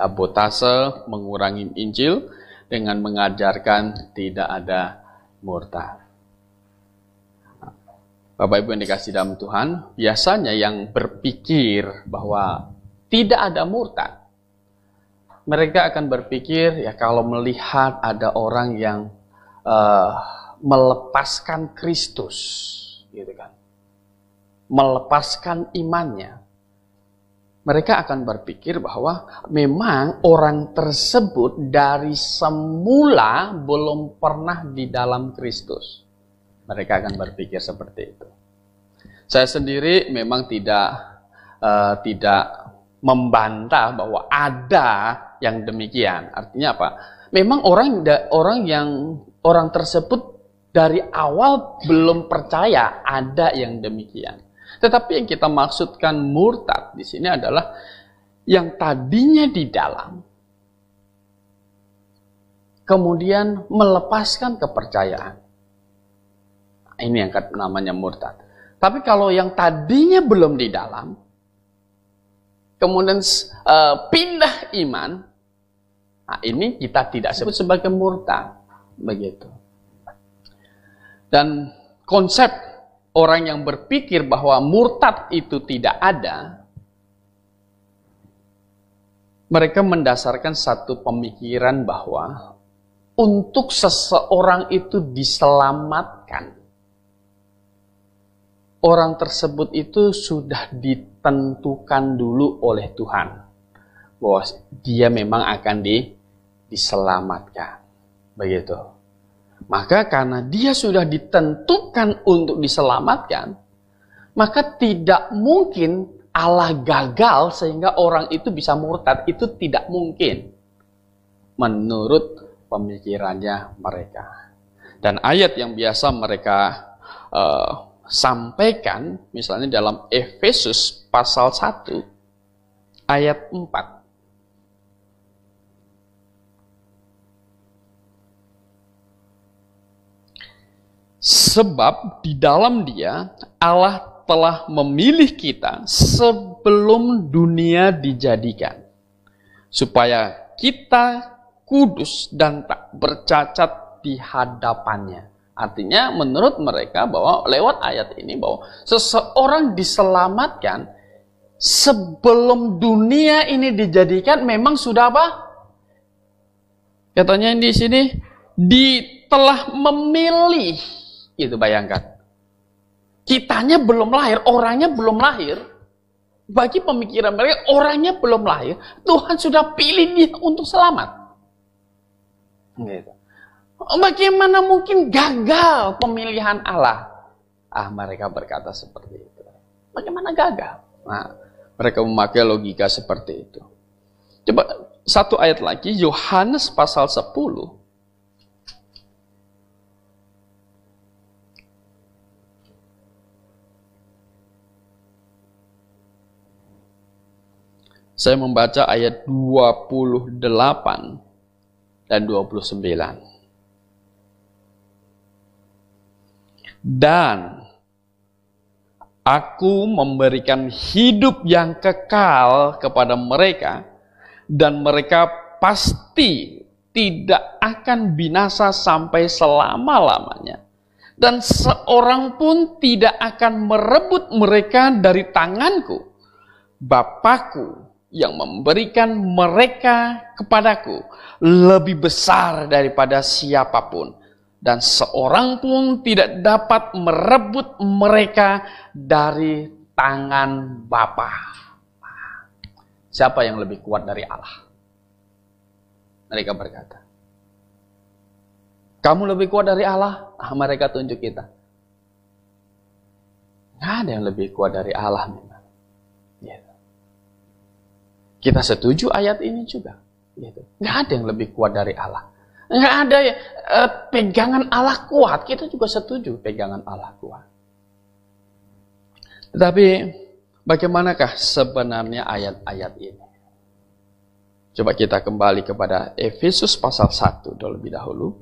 sabotase, mengurangi Injil dengan mengajarkan tidak ada murtad. Bapak Ibu yang dikasih dalam Tuhan, biasanya yang berpikir bahwa tidak ada murtad, mereka akan berpikir ya kalau melihat ada orang yang melepaskan Kristus, gitu kan, melepaskan imannya, mereka akan berpikir bahwa memang orang tersebut dari semula belum pernah di dalam Kristus. Mereka akan berpikir seperti itu. Saya sendiri memang tidak membantah bahwa ada yang demikian. Artinya apa? Memang orang tersebut dari awal belum percaya ada yang demikian. Tetapi yang kita maksudkan murtad di sini adalah yang tadinya di dalam, kemudian melepaskan kepercayaan. Ini yang namanya murtad. Tapi kalau yang tadinya belum di dalam, kemudian pindah iman, nah ini kita tidak sebut sebagai murtad, begitu. Dan konsep orang yang berpikir bahwa murtad itu tidak ada, mereka mendasarkan satu pemikiran bahwa untuk seseorang itu diselamatkan, orang tersebut itu sudah ditentukan dulu oleh Tuhan bahwa dia memang akan diselamatkan, begitu. Maka karena dia sudah ditentukan untuk diselamatkan, maka tidak mungkin Allah gagal sehingga orang itu bisa murtad. Itu tidak mungkin menurut pemikirannya mereka. Dan ayat yang biasa mereka sampaikan, misalnya dalam Efesus pasal 1 ayat 4. Sebab di dalam Dia Allah telah memilih kita sebelum dunia dijadikan, supaya kita kudus dan tak bercacat di hadapannya. Artinya menurut mereka bahwa lewat ayat ini bahwa seseorang diselamatkan sebelum dunia ini dijadikan memang sudah apa? Katanya di sini telah memilih. Itu bayangkan. Kitanya belum lahir, orangnya belum lahir. Bagi pemikiran mereka, orangnya belum lahir, Tuhan sudah pilih dia untuk selamat. Gitu. Bagaimana mungkin gagal pemilihan Allah? Mereka berkata seperti itu. Bagaimana gagal? Nah, mereka memakai logika seperti itu. Coba satu ayat lagi, Yohanes pasal 10. Saya membaca ayat 28 dan 29. Dan aku memberikan hidup yang kekal kepada mereka, dan mereka pasti tidak akan binasa sampai selama-lamanya. Dan seorang pun tidak akan merebut mereka dari tanganku. Bapakku yang memberikan mereka kepadaku lebih besar daripada siapapun, dan seorang pun tidak dapat merebut mereka dari tangan Bapa. Siapa yang lebih kuat dari Allah? Mereka berkata, kamu lebih kuat dari Allah? Mereka tunjuk kita. Nggak ada yang lebih kuat dari Allah memang. Gitu. Kita setuju ayat ini juga. Gitu. Nggak ada yang lebih kuat dari Allah. Nggak ada pegangan Allah kuat. Kita juga setuju pegangan Allah kuat. Tetapi bagaimanakah sebenarnya ayat-ayat ini? Coba kita kembali kepada Efesus pasal 1 terlebih dahulu.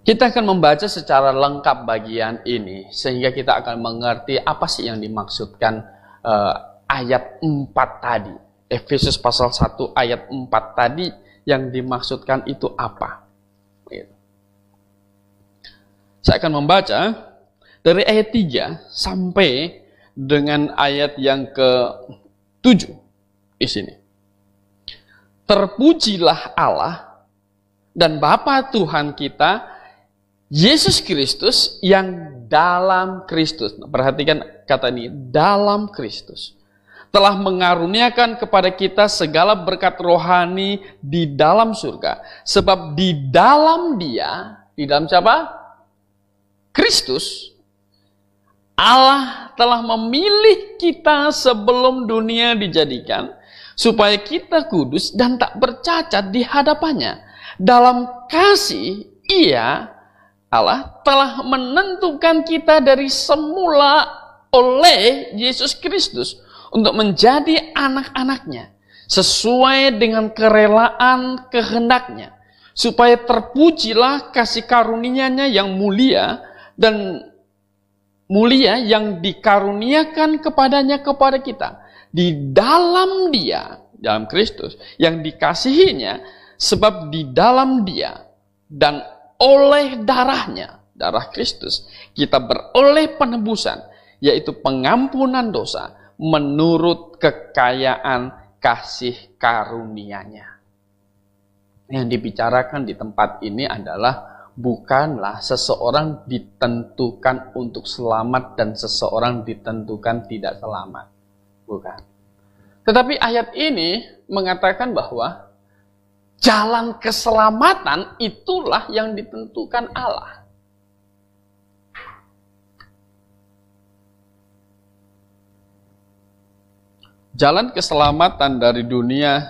Kita akan membaca secara lengkap bagian ini sehingga kita akan mengerti apa sih yang dimaksudkan ayat 4 tadi. Efesus pasal 1 ayat 4 tadi yang dimaksudkan itu apa? Saya akan membaca dari ayat 3 sampai dengan ayat yang ke-7 di sini. Terpujilah Allah dan Bapa Tuhan kita, Yesus Kristus, yang dalam Kristus. Perhatikan kata ini, dalam Kristus. Telah mengaruniakan kepada kita segala berkat rohani di dalam surga. Sebab di dalam Dia, di dalam siapa? Kristus, Allah telah memilih kita sebelum dunia dijadikan, supaya kita kudus dan tak bercacat di hadapannya. Dalam kasih, Allah telah menentukan kita dari semula oleh Yesus Kristus untuk menjadi anak-anaknya, sesuai dengan kerelaan kehendaknya, supaya terpujilah kasih karunia-Nya yang mulia yang dikaruniakan kepadanya kepada kita di dalam Dia, dalam Kristus, yang dikasihinya, sebab di dalam Dia dan oleh darahnya, darah Kristus, kita beroleh penebusan, yaitu pengampunan dosa menurut kekayaan kasih karunia-Nya. Yang dibicarakan di tempat ini adalah bukanlah seseorang ditentukan untuk selamat dan seseorang ditentukan tidak selamat. Bukan. Tetapi ayat ini mengatakan bahwa jalan keselamatan itulah yang ditentukan Allah. Jalan keselamatan dari dunia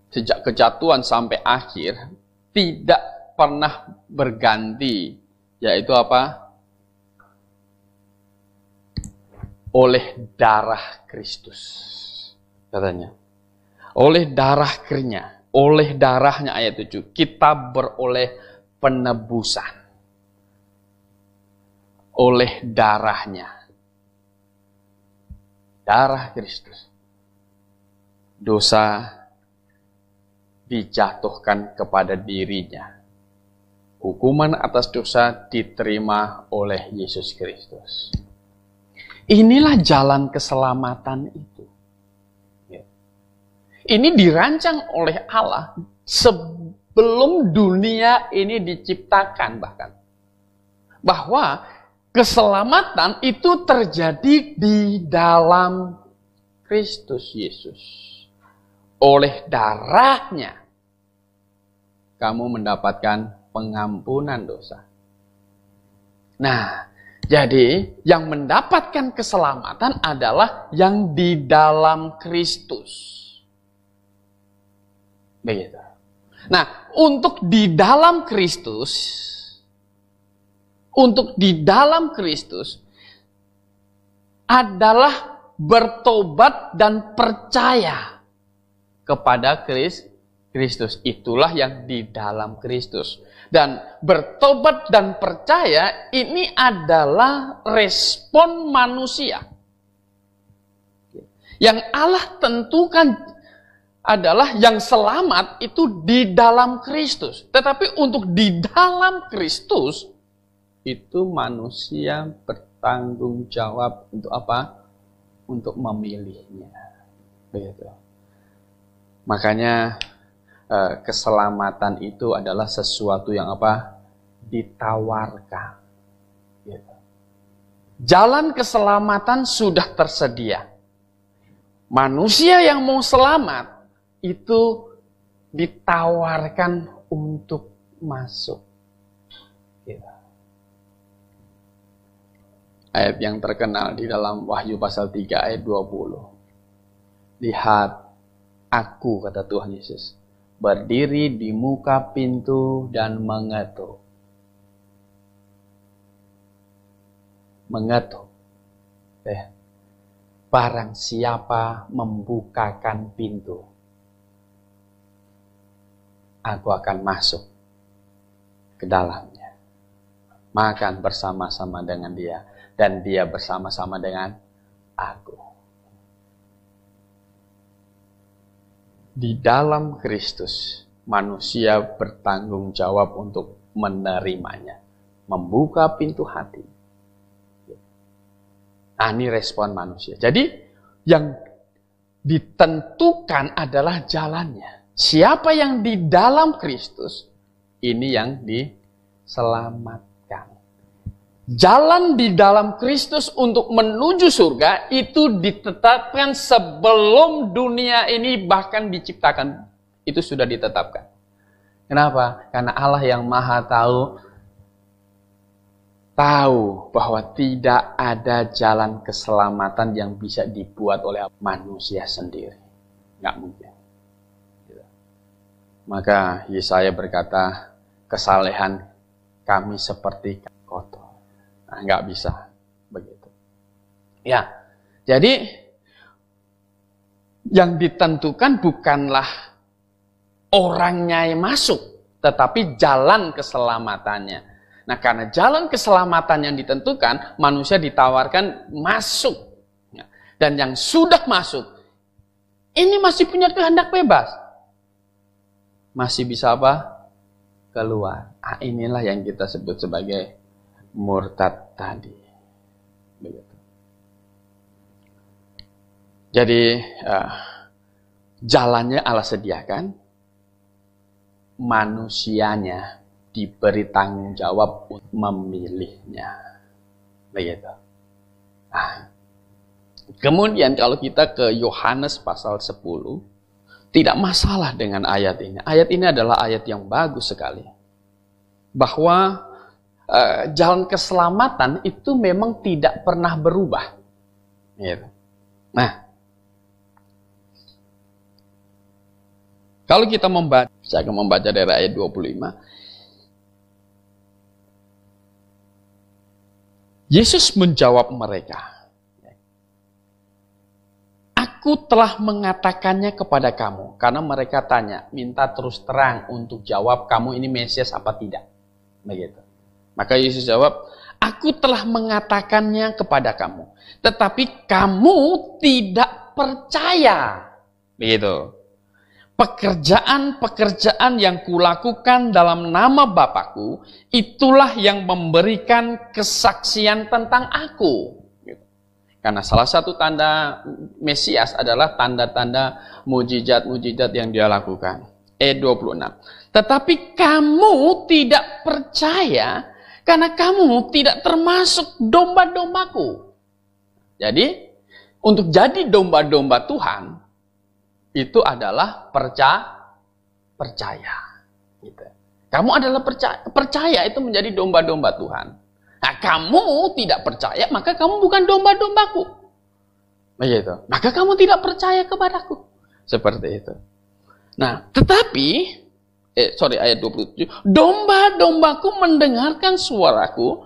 sejak kejatuhan sampai akhir tidak pernah berganti, yaitu apa? Oleh darah Kristus, katanya. Oleh darahnya, oleh darahnya ayat 7, kita beroleh penebusan. Oleh darahnya. Darah Kristus. Dosa dijatuhkan kepada dirinya. Hukuman atas dosa diterima oleh Yesus Kristus. Inilah jalan keselamatan itu. Ini dirancang oleh Allah sebelum dunia ini diciptakan bahkan. Bahwa keselamatan itu terjadi di dalam Kristus Yesus. Oleh darahnya, kamu mendapatkan pengampunan dosa. Nah, jadi yang mendapatkan keselamatan adalah yang di dalam Kristus. Begitu. Nah, untuk di dalam Kristus adalah bertobat dan percaya kepada Kristus. Itulah yang di dalam Kristus. Dan bertobat dan percaya ini adalah respon manusia. Yang Allah tentukan adalah yang selamat itu di dalam Kristus. Tetapi untuk di dalam Kristus, itu manusia bertanggung jawab untuk apa? Untuk memilihnya. Begitu. Makanya keselamatan itu adalah sesuatu yang apa? Ditawarkan. Gitu. Jalan keselamatan sudah tersedia. Manusia yang mau selamat itu ditawarkan untuk masuk. Gitu. Ayat yang terkenal di dalam Wahyu pasal 3 ayat 20. Lihat, aku, kata Tuhan Yesus, berdiri di muka pintu dan mengetuk. Mengetuk. Barang siapa membukakan pintu, aku akan masuk ke dalamnya. Makan bersama-sama dengan dia. Dan dia bersama-sama dengan aku. Di dalam Kristus, manusia bertanggung jawab untuk menerimanya. Membuka pintu hati. Nah, ini respon manusia. Jadi, yang ditentukan adalah jalannya. Siapa yang di dalam Kristus, ini yang diselamatkan. Jalan di dalam Kristus untuk menuju surga itu ditetapkan sebelum dunia ini bahkan diciptakan. Itu sudah ditetapkan. Kenapa? Karena Allah yang Maha tahu bahwa tidak ada jalan keselamatan yang bisa dibuat oleh manusia sendiri. Nggak mungkin. Maka Yesaya berkata, kesalehan kami seperti kotor. Nah, nggak bisa begitu. Ya, jadi yang ditentukan bukanlah orangnya yang masuk, tetapi jalan keselamatannya. Nah, karena jalan keselamatan yang ditentukan, manusia ditawarkan masuk. Dan yang sudah masuk, ini masih punya kehendak bebas. Masih bisa apa? Keluar. Ah, inilah yang kita sebut sebagai murtad tadi. Begitu. Jadi, jalannya Allah sediakan, manusianya diberi tanggung jawab untuk memilihnya. Begitu. Nah, kemudian kalau kita ke Yohanes pasal 10, tidak masalah dengan ayat ini. Ayat ini adalah ayat yang bagus sekali. Bahwa jalan keselamatan itu memang tidak pernah berubah. Gitu. Nah, kalau kita membaca, saya akan membaca dari ayat 25. Yesus menjawab mereka, "Aku telah mengatakannya kepada kamu." Karena mereka tanya, minta terus terang untuk jawab, kamu ini Mesias apa tidak. Begitu. Maka Yesus jawab, "Aku telah mengatakannya kepada kamu, tetapi kamu tidak percaya." Begitu. Pekerjaan-pekerjaan yang kulakukan dalam nama Bapakku, itulah yang memberikan kesaksian tentang aku. Karena salah satu tanda Mesias adalah tanda-tanda mujizat-mujizat yang dia lakukan. 26. Tetapi kamu tidak percaya karena kamu tidak termasuk domba-dombaku. Jadi, untuk jadi domba-domba Tuhan, itu adalah percaya. Gitu. Kamu adalah percaya itu menjadi domba-domba Tuhan. Nah, kamu tidak percaya, maka kamu bukan domba-dombaku. Begitu. Maka kamu tidak percaya kepadaku. Seperti itu. Nah, tetapi, ayat 27. Domba-dombaku mendengarkan suaraku,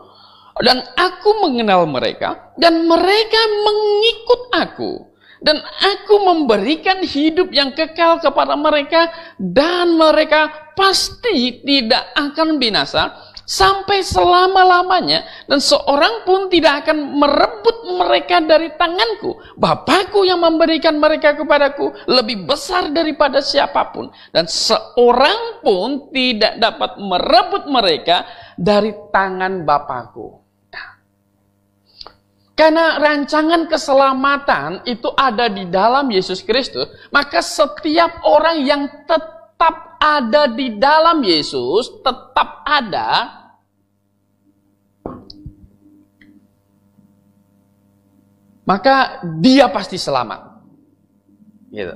dan aku mengenal mereka, dan mereka mengikut aku. Dan aku memberikan hidup yang kekal kepada mereka, dan mereka pasti tidak akan binasa sampai selama-lamanya, dan seorang pun tidak akan merebut mereka dari tanganku. Bapakku yang memberikan mereka kepadaku lebih besar daripada siapapun, dan seorang pun tidak dapat merebut mereka dari tangan Bapakku. Karena rancangan keselamatan itu ada di dalam Yesus Kristus, maka setiap orang yang tetap ada di dalam Yesus, tetap ada, maka dia pasti selamat. Gitu.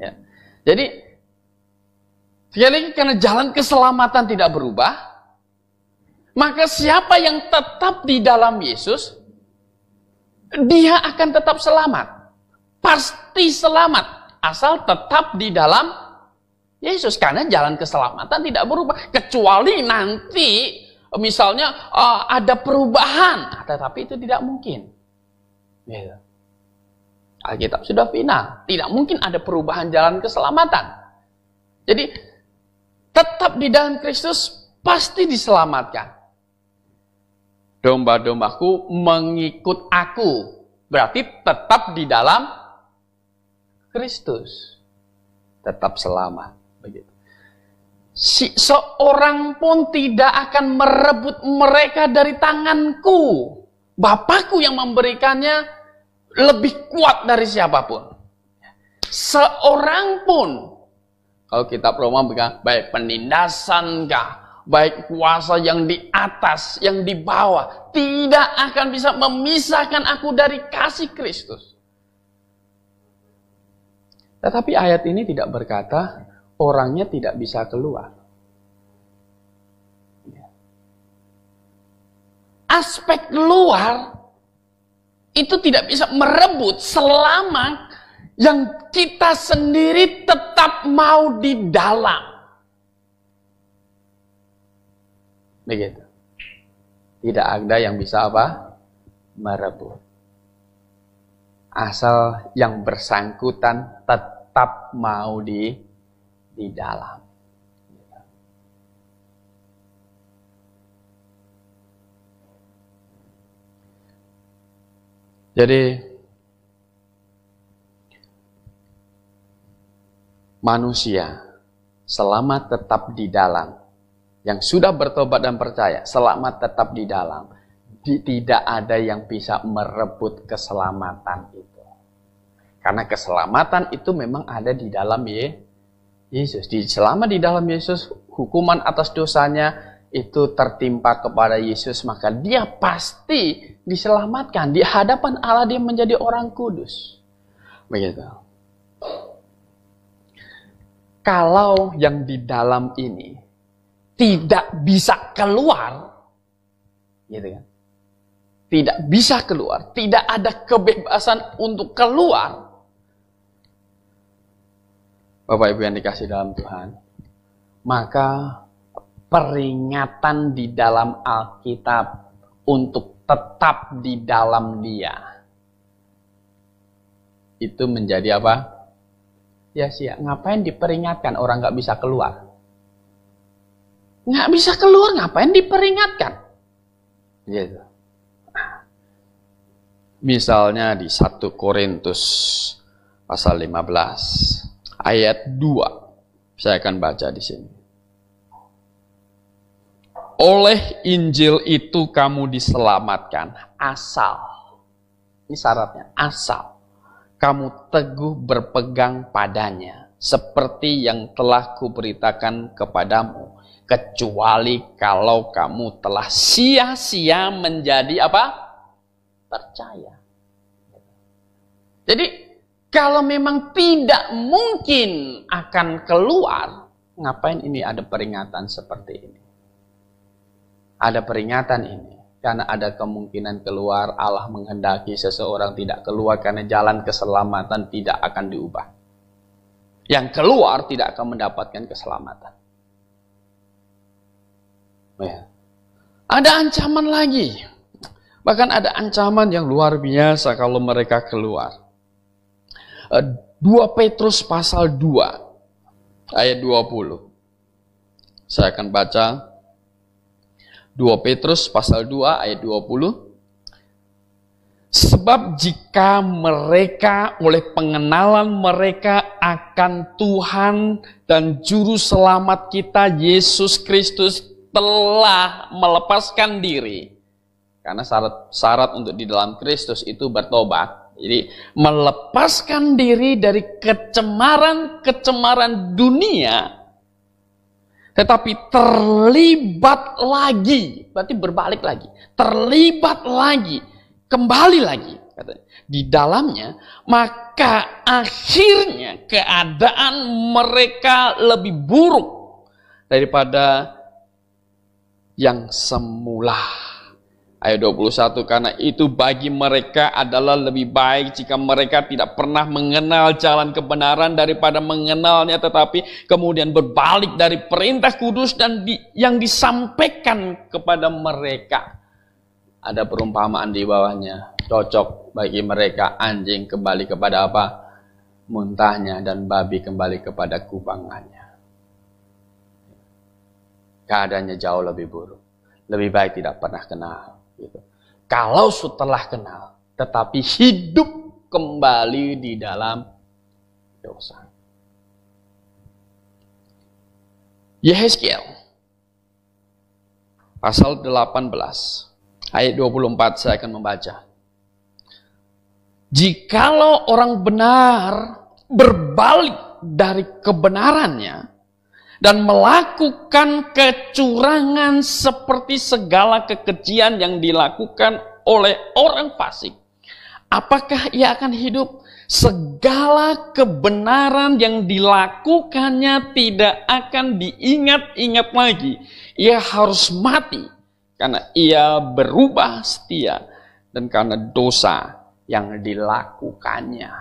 Ya. Jadi, sekali lagi karena jalan keselamatan tidak berubah, maka siapa yang tetap di dalam Yesus, dia akan tetap selamat. Pasti selamat. Asal tetap di dalam Yesus. Karena jalan keselamatan tidak berubah. Kecuali nanti misalnya ada perubahan. Tetapi itu tidak mungkin. Gitu. Alkitab sudah final. Tidak mungkin ada perubahan jalan keselamatan. Jadi tetap di dalam Kristus pasti diselamatkan. Domba-dombaku mengikut aku. Berarti tetap di dalam Kristus. tetap selamat. Begitu. Seorang pun tidak akan merebut mereka dari tanganku. Bapakku yang memberikannya lebih kuat dari siapapun. Seorang pun, kalau kitab Roma bilang, baik penindasan kah, baik kuasa yang di atas, yang di bawah, tidak akan bisa memisahkan aku dari kasih Kristus. Tetapi ayat ini tidak berkata, orangnya tidak bisa keluar. Aspek luar itu tidak bisa merebut selama yang kita sendiri tetap mau di dalam. Begitu. Tidak ada yang bisa apa? Merebut. Asal yang bersangkutan tetap mau di dalam. Jadi manusia selama tetap di dalam, yang sudah bertobat dan percaya, selama tetap di dalam, tidak ada yang bisa merebut keselamatan itu. Karena keselamatan itu memang ada di dalam Yesus. Selama di dalam Yesus, hukuman atas dosanya itu tertimpa kepada Yesus, maka dia pasti diselamatkan. Di hadapan Allah dia menjadi orang kudus. Begitu. Kalau yang di dalam ini tidak bisa keluar, gitu kan? Tidak bisa keluar, tidak ada kebebasan untuk keluar. Bapak Ibu yang dikasih dalam Tuhan, maka peringatan di dalam Alkitab untuk tetap di dalam Dia itu menjadi apa? Sia-sia. Ngapain diperingatkan orang nggak bisa keluar? Nggak bisa keluar, ngapain diperingatkan? Gitu. Misalnya di 1 Korintus pasal 15 ayat 2. Saya akan baca di sini. Oleh Injil itu kamu diselamatkan asal. Ini syaratnya, asal kamu teguh berpegang padanya, seperti yang telah kuberitakan kepadamu, kecuali kalau kamu telah sia-sia menjadi apa? Percaya. Jadi, kalau memang tidak mungkin akan keluar, ngapain ini ada peringatan seperti ini? Ada peringatan ini. Karena ada kemungkinan keluar, Allah menghendaki seseorang tidak keluar karena jalan keselamatan tidak akan diubah. Yang keluar tidak akan mendapatkan keselamatan. Ya. Ada ancaman lagi. Bahkan ada ancaman yang luar biasa kalau mereka keluar. 2 Petrus pasal 2 ayat 20. Saya akan baca 2 Petrus pasal 2 ayat 20. Sebab jika mereka oleh pengenalan mereka akan Tuhan dan Juru Selamat kita Yesus Kristus telah melepaskan diri. Karena syarat untuk di dalam Kristus itu bertobat. Jadi melepaskan diri dari kecemaran dunia. Tetapi terlibat lagi, berarti berbalik lagi, terlibat lagi, kembali lagi, katanya, di dalamnya, maka akhirnya keadaan mereka lebih buruk daripada yang semula. Ayat 21, karena itu bagi mereka adalah lebih baik jika mereka tidak pernah mengenal jalan kebenaran daripada mengenalnya tetapi kemudian berbalik dari perintah kudus dan yang disampaikan kepada mereka. Ada perumpamaan di bawahnya, cocok bagi mereka anjing kembali kepada apa? Muntahnya dan babi kembali kepada kubangannya. Keadaannya jauh lebih buruk. Lebih baik tidak pernah kenal. Gitu. Kalau setelah kenal, tetapi hidup kembali di dalam dosa. Yehezkiel pasal 18 ayat 24 saya akan membaca. Jikalau orang benar berbalik dari kebenarannya dan melakukan kecurangan seperti segala kekejian yang dilakukan oleh orang fasik, apakah ia akan hidup? Segala kebenaran yang dilakukannya tidak akan diingat-ingat lagi. Ia harus mati karena ia berubah setia dan karena dosa yang dilakukannya.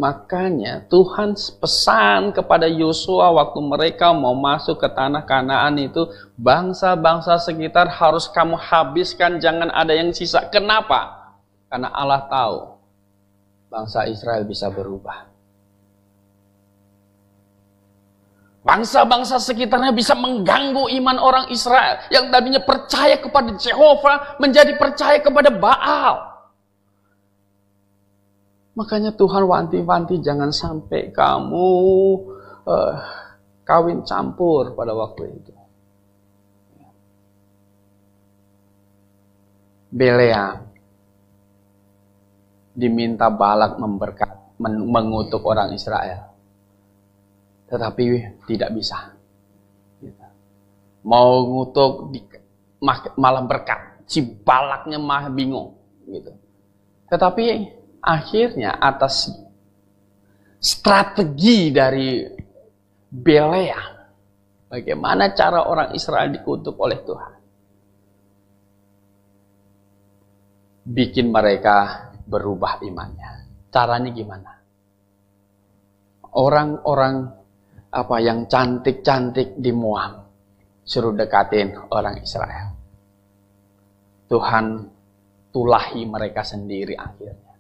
Makanya Tuhan pesan kepada Yosua waktu mereka mau masuk ke tanah Kanaan itu, bangsa-bangsa sekitar harus kamu habiskan, jangan ada yang sisa. Kenapa? Karena Allah tahu bangsa Israel bisa berubah. Bangsa-bangsa sekitarnya bisa mengganggu iman orang Israel yang tadinya percaya kepada Jehovah menjadi percaya kepada Baal. Makanya Tuhan wanti-wanti jangan sampai kamu kawin campur pada waktu itu. Bileam diminta Balak mengutuk orang Israel, tetapi tidak bisa. Mau ngutuk malah berkat, si Balaknya mah bingung gitu. Tetapi akhirnya atas strategi dari Bileam, bagaimana cara orang Israel dikutuk oleh Tuhan, bikin mereka berubah imannya. Caranya gimana? Orang-orang yang cantik-cantik di Moab suruh dekatin orang Israel. Tuhan tulahi mereka sendiri akhirnya.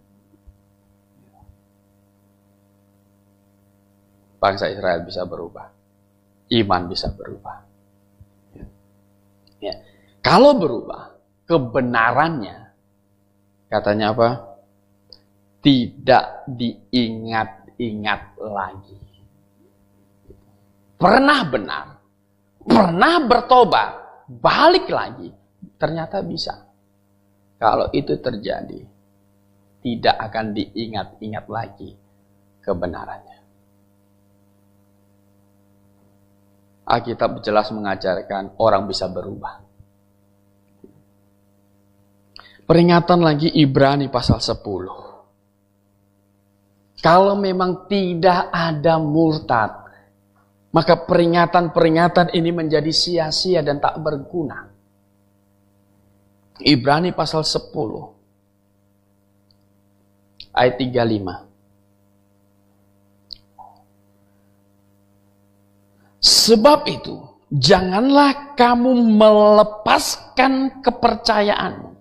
Bangsa Israel bisa berubah. Iman bisa berubah. Ya. Kalau berubah, kebenarannya, katanya apa? Tidak diingat-ingat lagi. Pernah benar, pernah bertobat, balik lagi, ternyata bisa. Kalau itu terjadi, tidak akan diingat-ingat lagi kebenarannya. Alkitab jelas mengajarkan orang bisa berubah. Peringatan lagi Ibrani pasal 10. Kalau memang tidak ada murtad, maka peringatan-peringatan ini menjadi sia-sia dan tak berguna. Ibrani pasal 10 ayat 35. Sebab itu, janganlah kamu melepaskan kepercayaanmu,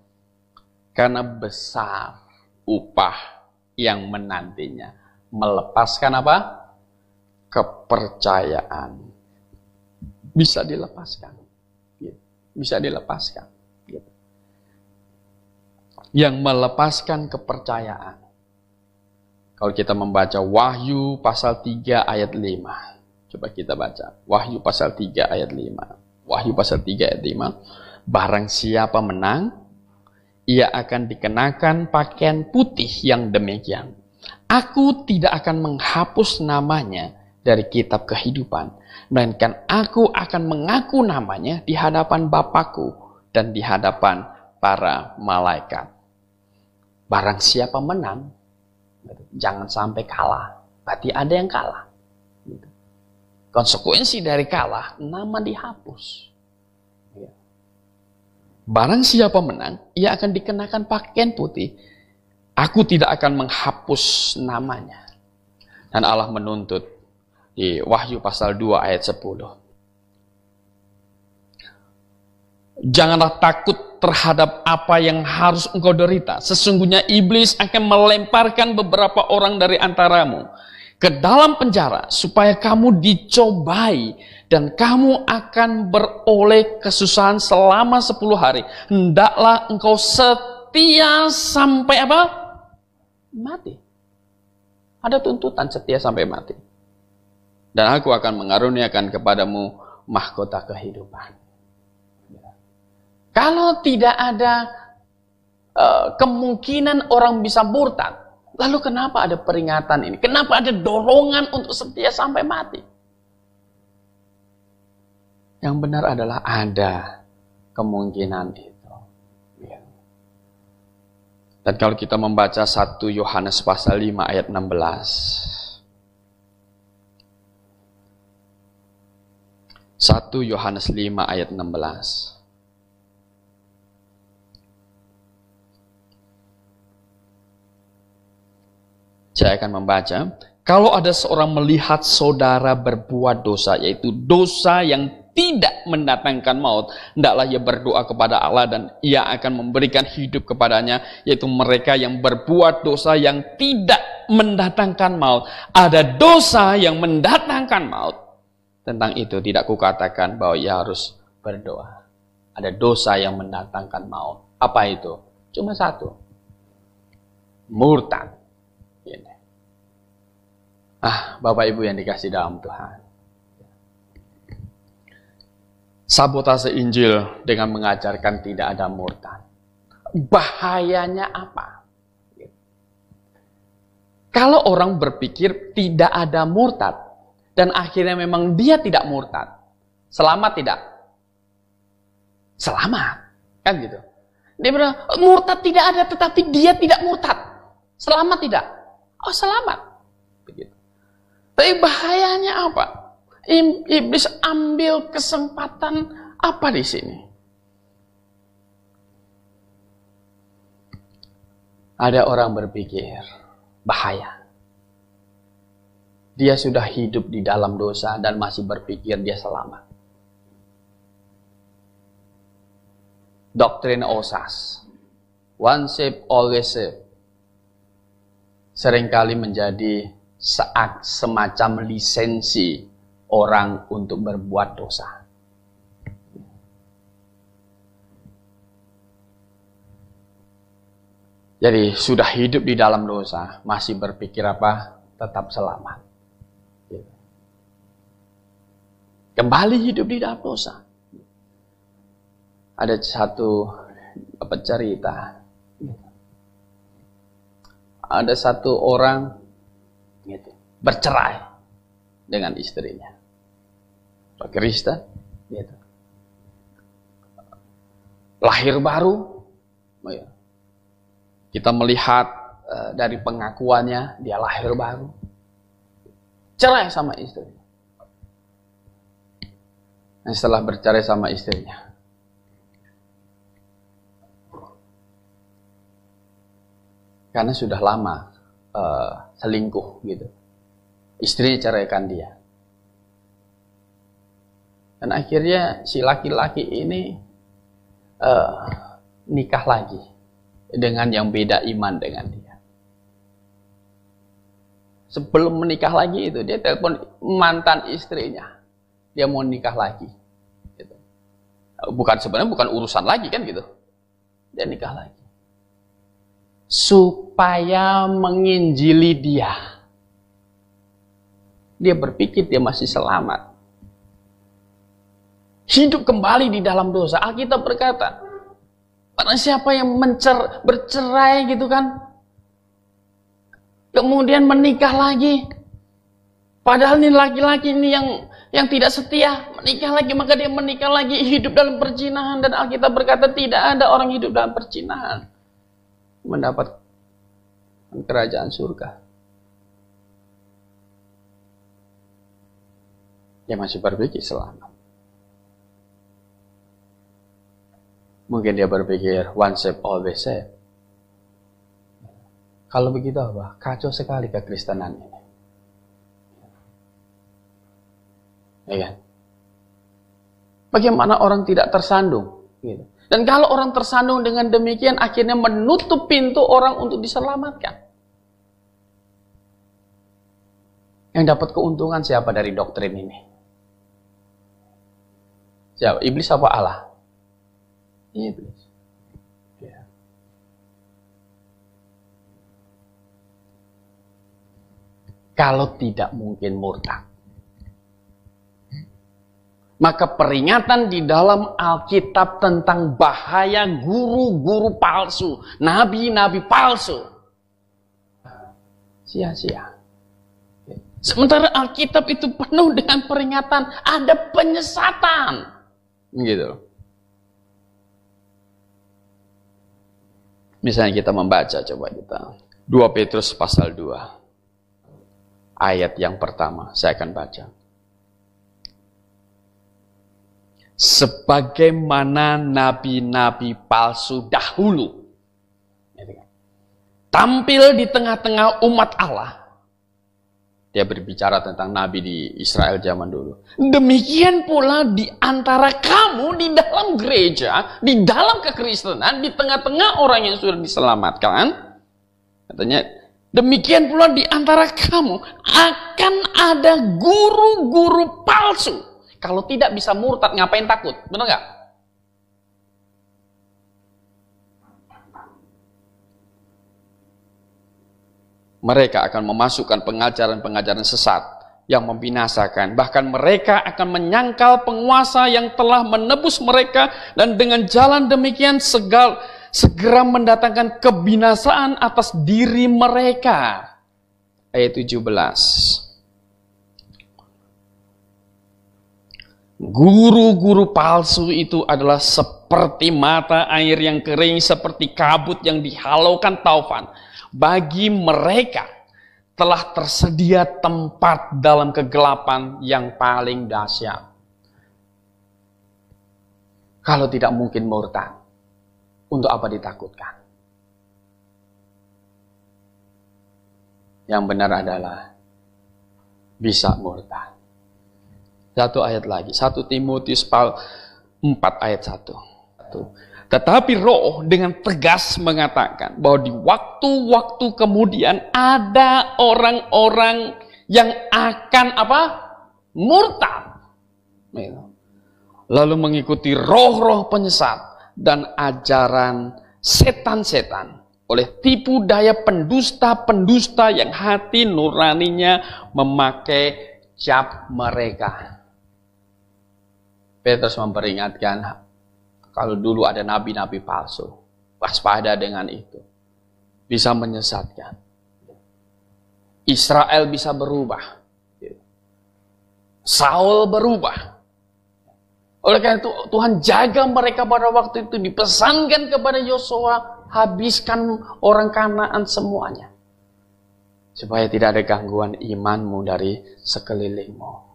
karena besar upah yang menantinya. Melepaskan apa? Kepercayaan. Bisa dilepaskan. Bisa dilepaskan. Yang melepaskan kepercayaan. Kalau kita membaca Wahyu pasal 3 ayat 5. Coba kita baca. Wahyu pasal 3 ayat 5. Wahyu pasal 3 ayat 5. Barang siapa menang, ia akan dikenakan pakaian putih yang demikian. Aku tidak akan menghapus namanya dari kitab kehidupan, melainkan aku akan mengaku namanya di hadapan Bapakku dan di hadapan para malaikat. Barang siapa menang, jangan sampai kalah. Berarti ada yang kalah. Konsekuensi dari kalah, nama dihapus. Barang siapa menang, ia akan dikenakan pakaian putih. Aku tidak akan menghapus namanya. Dan Allah menuntut di Wahyu pasal 2 ayat 10. Janganlah takut terhadap apa yang harus engkau derita. Sesungguhnya iblis akan melemparkan beberapa orang dari antaramu ke dalam penjara, supaya kamu dicobai dan kamu akan beroleh kesusahan selama 10 hari. Hendaklah engkau setia sampai apa? Mati. Ada tuntutan setia sampai mati. Dan aku akan mengaruniakan kepadamu mahkota kehidupan. Kalau tidak ada kemungkinan orang bisa murtad, lalu kenapa ada peringatan ini? Kenapa ada dorongan untuk setia sampai mati? Yang benar adalah ada kemungkinan itu. Ya. Dan kalau kita membaca 1 Yohanes pasal 5 ayat 16. 1 Yohanes 5 ayat 16. Saya akan membaca, kalau ada seorang melihat saudara berbuat dosa, yaitu dosa yang tidak mendatangkan maut, hendaklah ia berdoa kepada Allah dan ia akan memberikan hidup kepadanya, yaitu mereka yang berbuat dosa yang tidak mendatangkan maut. Ada dosa yang mendatangkan maut. Tentang itu tidak kukatakan bahwa ia harus berdoa. Ada dosa yang mendatangkan maut. Apa itu? Cuma satu. Murtad. Bapak Ibu yang dikasih dalam Tuhan. Sabotase Injil dengan mengajarkan tidak ada murtad. Bahayanya apa? Kalau orang berpikir tidak ada murtad, dan akhirnya memang dia tidak murtad, selamat tidak? Selamat. Kan gitu. Dia bilang, murtad tidak ada, tetapi dia tidak murtad. Selamat tidak? Oh, selamat. Begitu. Tapi bahayanya apa? Iblis ambil kesempatan apa di sini? Ada orang berpikir, bahaya. Dia sudah hidup di dalam dosa dan masih berpikir dia selamat. Doktrin OSAS. One saved, always saved. Seringkali menjadi semacam lisensi orang untuk berbuat dosa. Jadi sudah hidup di dalam dosa, masih berpikir apa? Tetap selamat. Kembali hidup di dalam dosa. Ada satu cerita. Ada satu orang gitu, bercerai dengan istrinya. Pak Kristen, gitu. Lahir baru. Kita melihat dari pengakuannya, dia lahir baru. Cerai sama istrinya. Dan setelah bercerai sama istrinya, karena sudah lama selingkuh gitu, istrinya ceraikan dia. Dan akhirnya si laki-laki ini nikah lagi dengan yang beda iman dengan dia. Sebelum menikah lagi itu, dia telepon mantan istrinya. Dia mau nikah lagi. Gitu. Sebenarnya bukan urusan lagi kan gitu. Dia nikah lagi. Supaya menginjili dia. Dia berpikir dia masih selamat. Hidup kembali di dalam dosa. Alkitab berkata, barang siapa yang bercerai gitu kan, kemudian menikah lagi, padahal ini laki-laki ini yang tidak setia, menikah lagi, maka dia menikah lagi, hidup dalam perzinahan. Dan Alkitab berkata tidak ada orang hidup dalam perzinahan mendapat kerajaan surga. Dia masih berpikir selamat. Mungkin dia berpikir one saved, always saved. Kalau begitu apa? Kacau sekali kekristenan ini. Ya kan? Bagaimana orang tidak tersandung? Gitu. Dan kalau orang tersandung dengan demikian, akhirnya menutup pintu orang untuk diselamatkan. Yang dapat keuntungan siapa dari doktrin ini? Siapa? Iblis apa Allah? Iblis. Ya. Kalau tidak mungkin murtad, Maka peringatan di dalam Alkitab tentang bahaya guru-guru palsu, nabi-nabi palsu, sia-sia. Sementara Alkitab itu penuh dengan peringatan, ada penyesatan. Gitu. Misalnya kita membaca, coba kita 2 Petrus pasal 2 ayat yang pertama, saya akan baca. Sebagaimana nabi-nabi palsu dahulu tampil di tengah-tengah umat Allah. Dia berbicara tentang nabi di Israel zaman dulu. Demikian pula di antara kamu di dalam gereja, di dalam kekristenan, di tengah-tengah orang yang sudah diselamatkan. Katanya, demikian pula di antara kamu akan ada guru-guru palsu. Kalau tidak bisa murtad, ngapain takut? Benar nggak? Mereka akan memasukkan pengajaran-pengajaran sesat yang membinasakan. Bahkan mereka akan menyangkal penguasa yang telah menebus mereka. Dan dengan jalan demikian segera mendatangkan kebinasaan atas diri mereka. Ayat 17. Guru-guru palsu itu adalah seperti mata air yang kering, seperti kabut yang dihalaukan taufan. Bagi mereka telah tersedia tempat dalam kegelapan yang paling dahsyat. Kalau tidak mungkin murtad, untuk apa ditakutkan? Yang benar adalah bisa murtad. Satu ayat lagi, 1 Timotius 4 ayat 1. Tetapi Roh dengan tegas mengatakan bahwa di waktu-waktu kemudian ada orang-orang yang akan murtad. Lalu mengikuti roh-roh penyesat dan ajaran setan-setan oleh tipu daya pendusta-pendusta yang hati nuraninya memakai cap mereka. Petrus memperingatkan, kalau dulu ada nabi-nabi palsu, waspada dengan itu. Bisa menyesatkan. Israel bisa berubah. Saul berubah. Oleh karena itu Tuhan jaga mereka pada waktu itu. Dipesankan kepada Yosua, habiskan orang Kanaan semuanya. Supaya tidak ada gangguan imanmu dari sekelilingmu.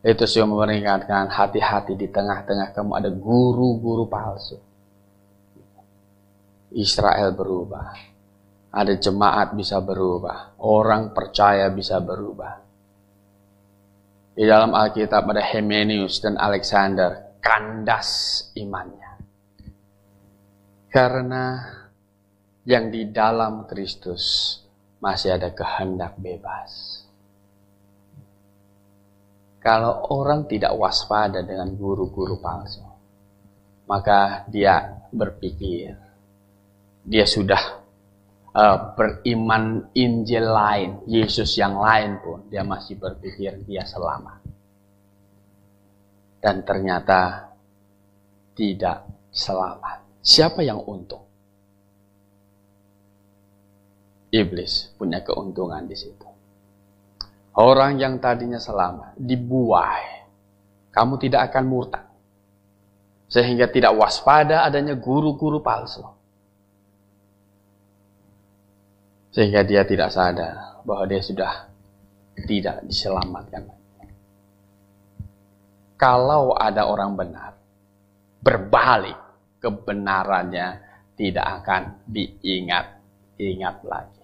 Itu sudah memperingatkan, hati-hati di tengah-tengah kamu ada guru-guru palsu. Israel berubah. Ada jemaat bisa berubah. Orang percaya bisa berubah. Di dalam Alkitab ada Hymenius dan Alexander. Kandas imannya. Karena yang di dalam Kristus masih ada kehendak bebas. Kalau orang tidak waspada dengan guru-guru palsu, maka dia berpikir, dia sudah beriman Injil lain, Yesus yang lain pun, dia masih berpikir dia selamat. Dan ternyata tidak selamat. Siapa yang untung? Iblis punya keuntungan di situ. Orang yang tadinya selamat, dibuai. Kamu tidak akan murtad. Sehingga tidak waspada adanya guru-guru palsu. Sehingga dia tidak sadar bahwa dia sudah tidak diselamatkan. Kalau ada orang benar, berbalik, kebenarannya tidak akan diingat-ingat lagi.